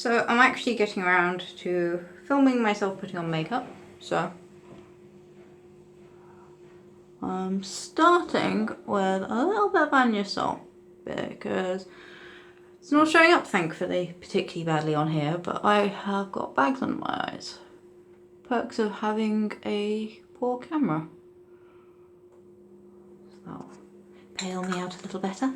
So I'm actually getting around to filming myself putting on makeup, so I'm starting with a little bit of Anya Salt because it's not showing up thankfully particularly badly on here, but I have got bags under my eyes. Perks of having a poor camera. So pale me out a little better.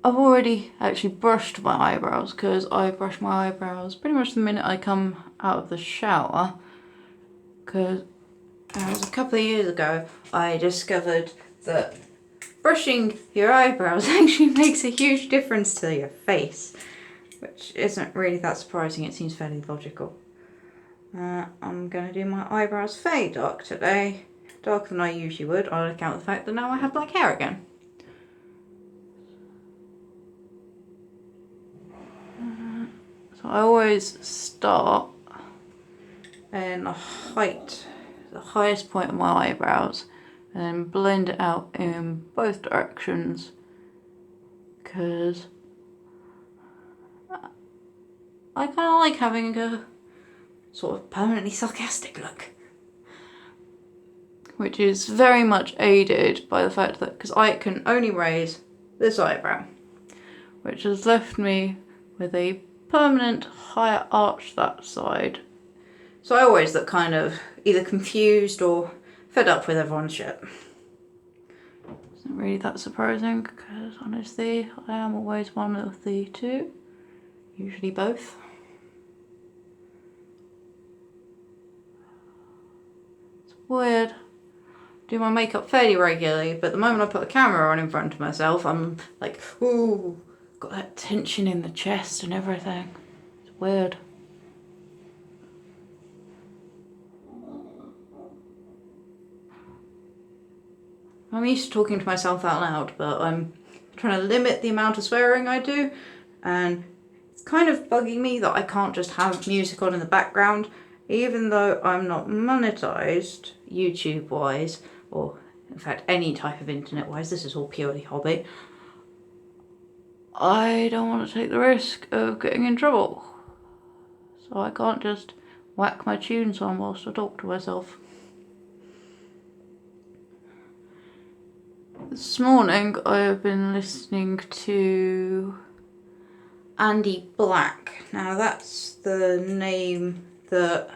I've already actually brushed my eyebrows because I brush my eyebrows pretty much the minute I come out of the shower, because it was a couple of years ago I discovered that brushing your eyebrows actually makes a huge difference to your face, which isn't really that surprising, it seems fairly logical. I'm going to do my eyebrows fairly dark today, darker than I usually would on account of the fact that now I have black hair again. So I always start in the highest point of my eyebrows, and then blend it out in both directions, because I kind of like having a sort of permanently sarcastic look, which is very much aided by the fact that because I can only raise this eyebrow, which has left me with a permanent higher arch that side. So I always look kind of either confused or fed up with everyone's shit. It's not really that surprising because honestly I am always one of the two, usually both. It's weird. I do my makeup fairly regularly, but the moment I put a camera on in front of myself I'm like, ooh, got that tension in the chest and everything. It's weird. I'm used to talking to myself out loud, but I'm trying to limit the amount of swearing I do, and it's kind of bugging me that I can't just have music on in the background, even though I'm not monetized YouTube wise, or in fact any type of internet wise, this is all purely hobby. I don't want to take the risk of getting in trouble, so I can't just whack my tunes on whilst I talk to myself. This morning I have been listening to Andy Black. Now that's the name that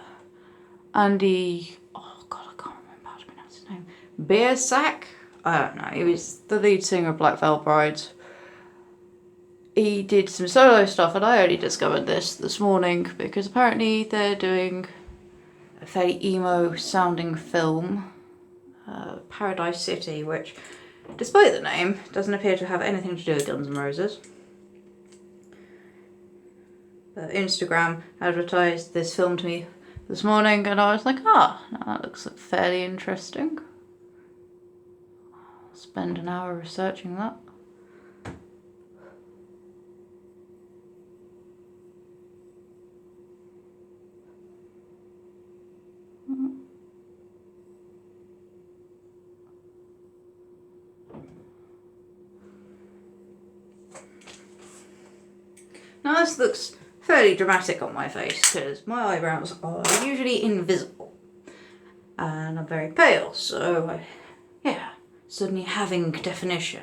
Andy, oh god I can't remember how to pronounce his name, Beersack? I don't know, he was the lead singer of Black Veil Brides. He did some solo stuff and I only discovered this morning because apparently they're doing a fairly emo sounding film, Paradise City, which despite the name doesn't appear to have anything to do with Guns N' Roses. But Instagram advertised this film to me this morning and I was like, ah, that looks fairly interesting. I'll spend an hour researching that. Now this looks fairly dramatic on my face because my eyebrows are usually invisible and I'm very pale, so yeah, suddenly having definition.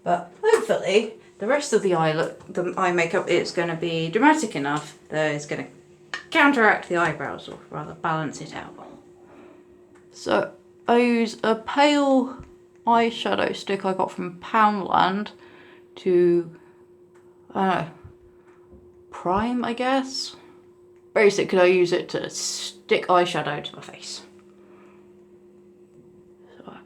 But hopefully the rest of the eye makeup is going to be dramatic enough that it's going to counteract the eyebrows, or rather balance it out. So I use a pale eyeshadow stick I got from Poundland to prime, I guess. Basically I use it to stick eyeshadow to my face. So I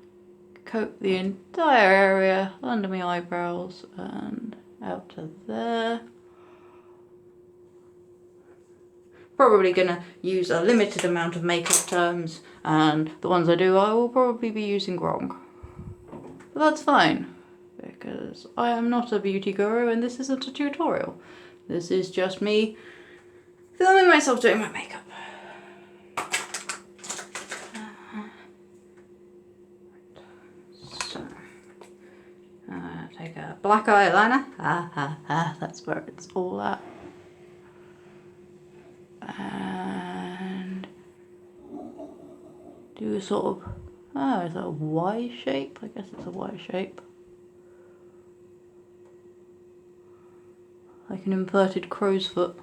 coat the entire area under my eyebrows and out to there. Probably gonna use a limited amount of makeup terms, and the ones I do I will probably be using wrong. But that's fine, because I am not a beauty guru and this isn't a tutorial. This is just me filming myself doing my makeup. So, take a black eyeliner. That's where it's all at. And do a sort of, is that a Y shape? I guess it's a Y shape. Like an inverted crow's foot.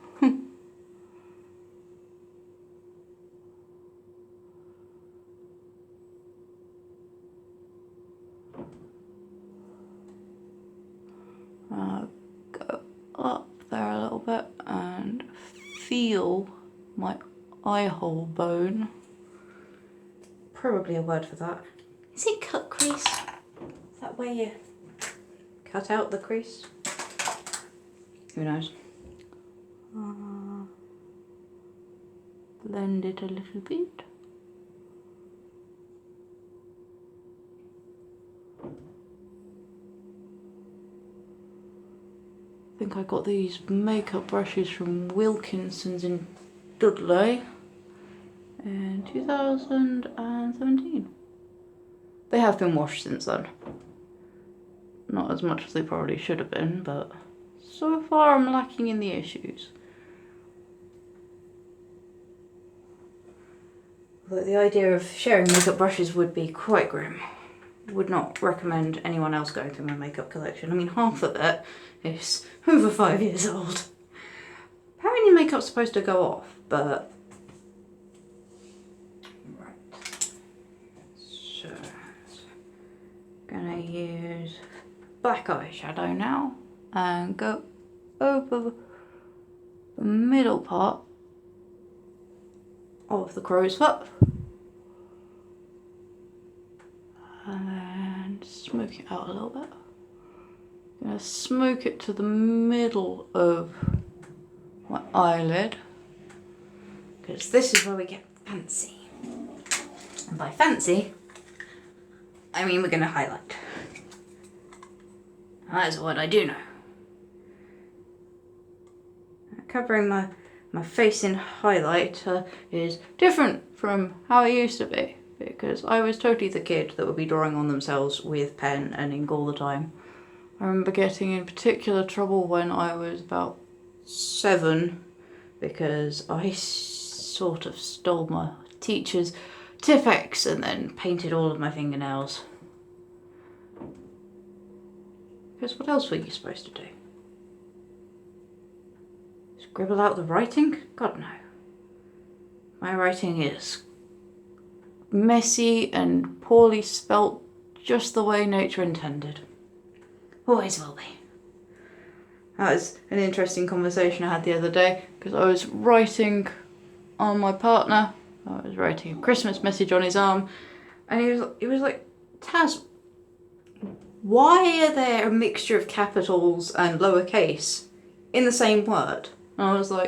Go up there a little bit and feel my eye hole bone. Probably a word for that. Is it cut crease? Is that where you cut out the crease? Who knows? Blend it a little bit. I think I got these makeup brushes from Wilkinson's in Dudley in 2017. They have been washed since then. Not as much as they probably should have been, but so far I'm lacking in the issues. Although the idea of sharing makeup brushes would be quite grim. Would not recommend anyone else going through my makeup collection. I mean, half of it is over 5 years old. Apparently makeup's supposed to go off, but... Right. So, gonna use black eyeshadow now and go over the middle part of the crow's foot. And smoke it out a little bit. I'm going to smoke it to the middle of my eyelid, because this is where we get fancy. And by fancy, I mean we're going to highlight. And that is a word I do know. Covering my face in highlighter is different from how it used to be, because I was totally the kid that would be drawing on themselves with pen and ink all the time. I remember getting in particular trouble when I was about 7 because I sort of stole my teacher's Tipp-Ex and then painted all of my fingernails. Because what else were you supposed to do? Scribble out the writing? God no. My writing is messy and poorly spelt, just the way nature intended. Always will be. That was an interesting conversation I had the other day, because I was writing on my partner. I was writing a Christmas message on his arm, and he was like, Taz, why are there a mixture of capitals and lowercase in the same word? And I was like,